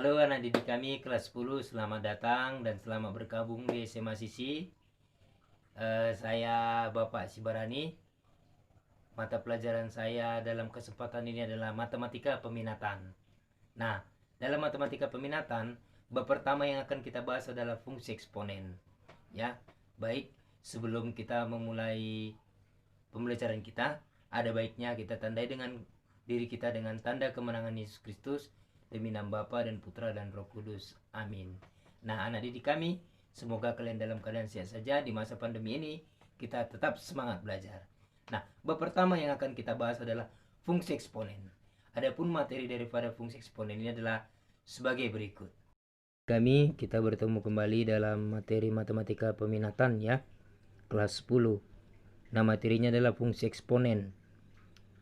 Halo anak didik kami kelas 10, selamat datang dan selamat bergabung di SMA Sisi. Saya Bapak Sibarani. Mata pelajaran saya dalam kesempatan ini adalah matematika peminatan. Nah, dalam matematika peminatan, bab pertama yang akan kita bahas adalah fungsi eksponen. Ya, baik sebelum kita memulai pembelajaran kita, ada baiknya kita tandai dengan diri kita dengan tanda kemenangan Yesus Kristus. Demi nama Bapa dan Putra dan Roh Kudus. Amin. Nah, anak didik kami, semoga kalian dalam keadaan sehat saja di masa pandemi ini. Kita tetap semangat belajar. Nah, bab pertama yang akan kita bahas adalah fungsi eksponen. Adapun materi daripada fungsi eksponen ini adalah sebagai berikut. Kita bertemu kembali dalam materi matematika peminatan ya, kelas 10. Nah, materinya adalah fungsi eksponen.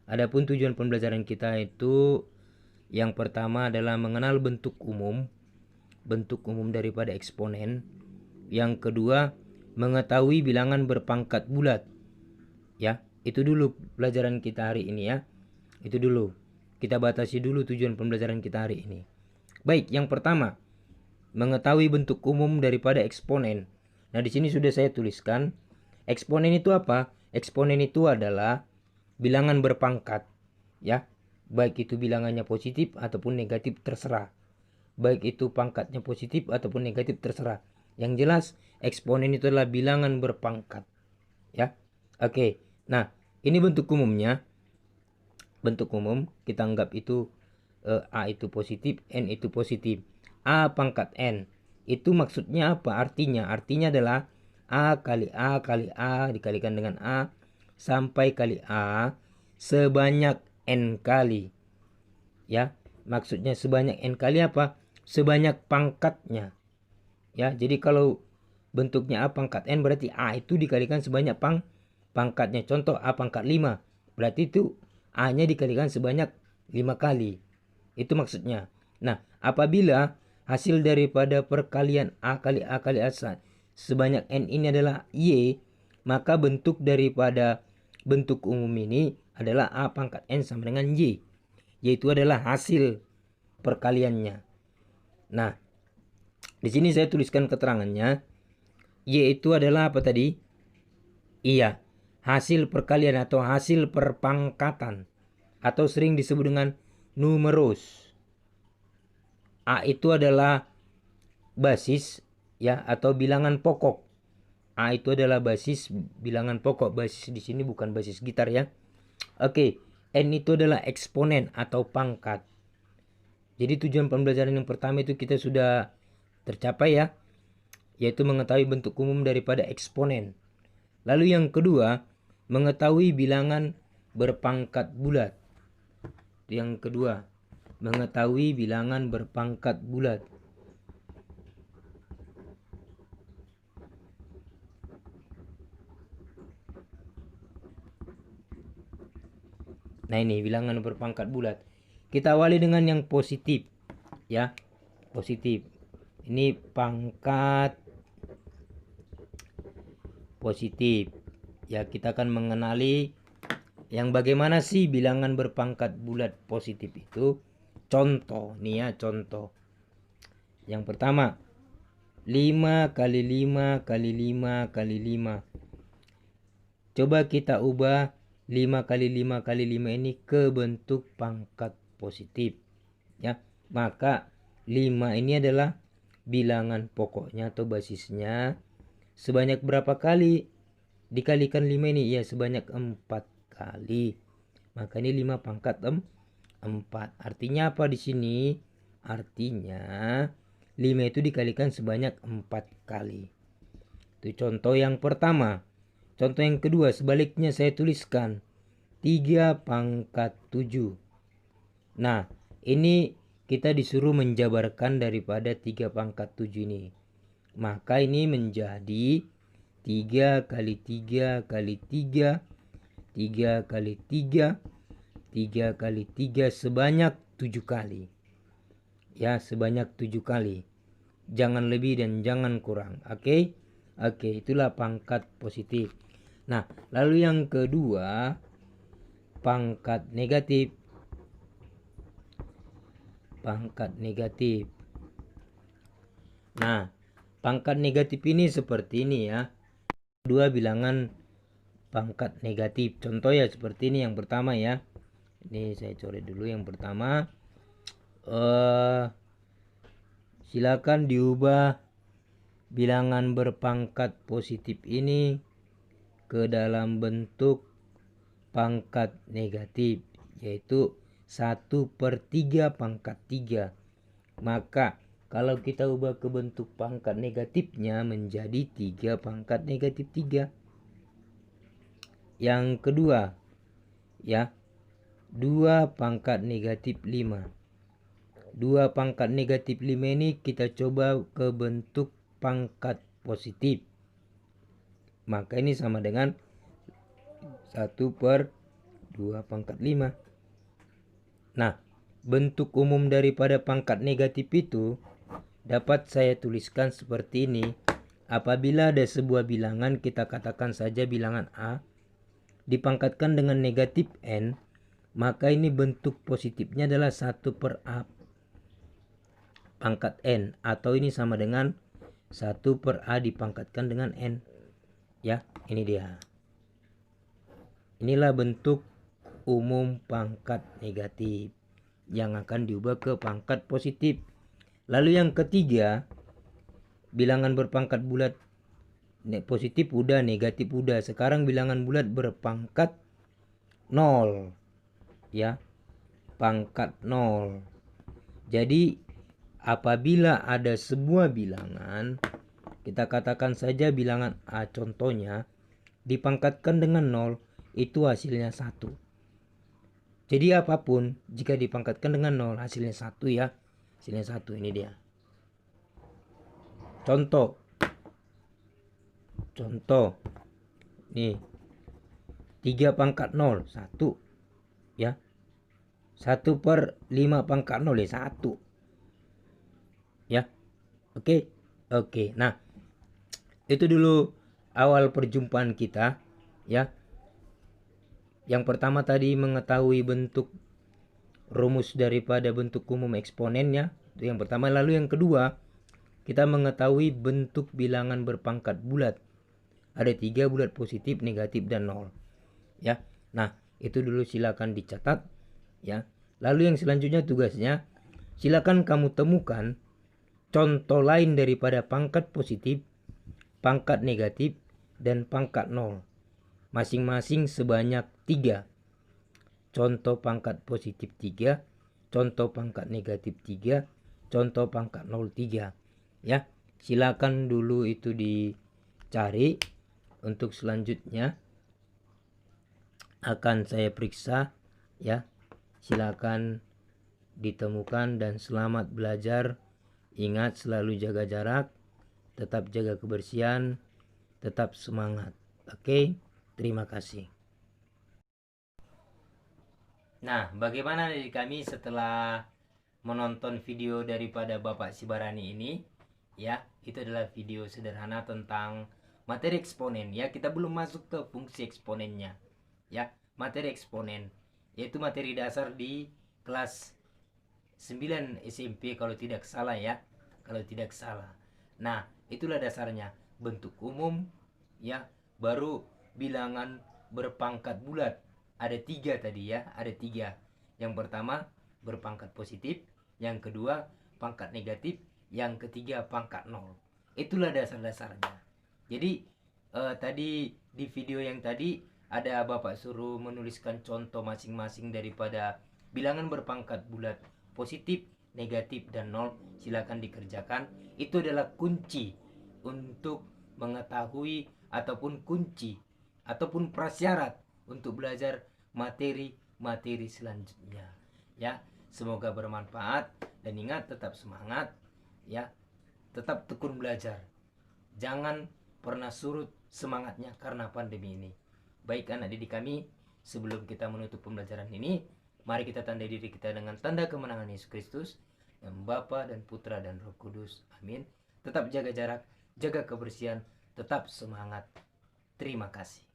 Adapun tujuan pembelajaran kita itu yang pertama adalah mengenal bentuk umum daripada eksponen. Yang kedua, mengetahui bilangan berpangkat bulat. Ya, itu dulu pelajaran kita hari ini ya. Itu dulu. Kita batasi dulu tujuan pembelajaran kita hari ini. Baik, yang pertama, mengetahui bentuk umum daripada eksponen. Nah, di sini sudah saya tuliskan. Eksponen itu apa? Eksponen itu adalah bilangan berpangkat, ya. Baik itu bilangannya positif ataupun negatif terserah. Baik itu pangkatnya positif ataupun negatif terserah. Yang jelas eksponen itu adalah bilangan berpangkat. Ya. Oke. Nah, ini bentuk umumnya. Bentuk umum kita anggap itu A itu positif, N itu positif. A pangkat N. Itu maksudnya apa? Artinya adalah A kali A kali A dikalikan dengan A sampai kali A sebanyak N kali. Ya, maksudnya sebanyak N kali apa? Sebanyak pangkatnya. Ya, jadi kalau bentuknya A pangkat N berarti A itu dikalikan sebanyak pangkatnya. Contoh A pangkat 5. Berarti itu A-nya dikalikan sebanyak 5 kali. Itu maksudnya. Nah, apabila hasil daripada perkalian A kali A kali A sebanyak N ini adalah Y, maka bentuk daripada bentuk umum ini adalah A pangkat N sama dengan Y, yaitu adalah hasil perkaliannya. Nah, di sini saya tuliskan keterangannya. Y itu adalah apa tadi? Iya, hasil perkalian atau hasil perpangkatan atau sering disebut dengan numerus. A itu adalah basis ya atau bilangan pokok. A itu adalah basis bilangan pokok. Basis di sini bukan basis gitar ya. Oke, N itu adalah eksponen atau pangkat. Jadi tujuan pembelajaran yang pertama itu kita sudah tercapai ya, yaitu mengetahui bentuk umum daripada eksponen. Lalu yang kedua, mengetahui bilangan berpangkat bulat. Yang kedua, mengetahui bilangan berpangkat bulat. Nah, ini bilangan berpangkat bulat. Kita awali dengan yang positif. Ya, positif. Ini pangkat positif. Ya, kita akan mengenali yang bagaimana sih bilangan berpangkat bulat positif itu. Contoh, nih ya, contoh. Yang pertama, 5 kali 5 kali 5 kali 5. Coba kita ubah 5 kali 5 kali 5 ini ke bentuk pangkat positif. Ya, maka 5 ini adalah bilangan pokoknya atau basisnya. Sebanyak berapa kali dikalikan 5 ini? Ya, sebanyak 4 kali. Maka ini 5 pangkat 4. Artinya apa di sini? Artinya 5 itu dikalikan sebanyak 4 kali. Itu contoh yang pertama. Contoh yang kedua, sebaliknya saya tuliskan 3 pangkat 7. Nah, ini kita disuruh menjabarkan daripada 3 pangkat 7 ini. Maka ini menjadi 3 kali 3 kali 3, 3 kali 3, 3 kali 3 sebanyak 7 kali. Ya, sebanyak 7 kali. Jangan lebih dan jangan kurang. Oke? Oke, itulah pangkat positif. Nah, lalu yang kedua, pangkat negatif. Pangkat negatif. Nah, pangkat negatif ini seperti ini ya. Dua bilangan pangkat negatif. Contoh ya seperti ini yang pertama ya. Ini saya coret dulu yang pertama. Silakan diubah bilangan berpangkat positif ini ke dalam bentuk pangkat negatif, yaitu 1/3 pangkat 3. Maka kalau kita ubah ke bentuk pangkat negatifnya menjadi 3 pangkat negatif 3. Yang kedua ya, 2 pangkat negatif 5. 2 pangkat negatif 5 ini kita coba ke bentuk pangkat positif. Maka ini sama dengan 1/2 pangkat 5. Nah, bentuk umum daripada pangkat negatif itu dapat saya tuliskan seperti ini. Apabila ada sebuah bilangan, kita katakan saja bilangan A, dipangkatkan dengan negatif N, maka ini bentuk positifnya adalah 1/A pangkat N, atau ini sama dengan 1/A dipangkatkan dengan N. Ya, ini dia. Inilah bentuk umum pangkat negatif yang akan diubah ke pangkat positif. Lalu yang ketiga, bilangan berpangkat bulat positif udah, negatif udah. Sekarang bilangan bulat berpangkat 0. Ya, pangkat 0. Jadi apabila ada sebuah bilangan, kita katakan saja bilangan A contohnya, dipangkatkan dengan 0, itu hasilnya 1. Jadi apapun jika dipangkatkan dengan 0 hasilnya 1 ya. Hasilnya 1, ini dia. Contoh. Nih. 3 pangkat 0, 1. Ya. 1/5 pangkat 0 ya 1. Ya. Oke. Nah, itu dulu awal perjumpaan kita ya. Yang pertama tadi mengetahui bentuk rumus daripada bentuk umum eksponennya, itu yang pertama. Lalu yang kedua, kita mengetahui bentuk bilangan berpangkat bulat. Ada 3, bulat, positif, negatif, dan 0. Ya. Nah, itu dulu silakan dicatat ya. Lalu yang selanjutnya tugasnya, silakan kamu temukan contoh lain daripada pangkat positif, pangkat negatif, dan pangkat 0. Masing-masing sebanyak 3. Contoh pangkat positif 3, contoh pangkat negatif 3, contoh pangkat 0 3. Ya, silakan dulu itu dicari. Untuk selanjutnya akan saya periksa ya. Silakan ditemukan dan selamat belajar. Ingat selalu jaga jarak, tetap jaga kebersihan, tetap semangat. Oke, terima kasih. Nah, bagaimana dari kami setelah menonton video daripada Bapak Sibarani ini? Ya, itu adalah video sederhana tentang materi eksponen ya. Kita belum masuk ke fungsi eksponennya. Ya, materi eksponen yaitu materi dasar di kelas 9 SMP kalau tidak salah ya. Kalau tidak salah. Nah, itulah dasarnya. Bentuk umum ya, baru bilangan berpangkat bulat. Ada 3 tadi ya, ada 3. Yang pertama berpangkat positif, yang kedua pangkat negatif, yang ketiga pangkat 0. Itulah dasar-dasarnya. Jadi tadi di video yang tadi ada Bapak suruh menuliskan contoh masing-masing daripada bilangan berpangkat bulat positif, negatif, dan 0. Silakan dikerjakan. Itu adalah kunci untuk mengetahui ataupun kunci ataupun prasyarat untuk belajar materi-materi selanjutnya. Ya, semoga bermanfaat dan ingat tetap semangat ya. Tetap tekun belajar. Jangan pernah surut semangatnya karena pandemi ini. Baik anak didik kami, sebelum kita menutup pembelajaran ini, mari kita tandai diri kita dengan tanda kemenangan Yesus Kristus, yang Bapa dan Putra dan Roh Kudus. Amin. Tetap jaga jarak, jaga kebersihan, tetap semangat. Terima kasih.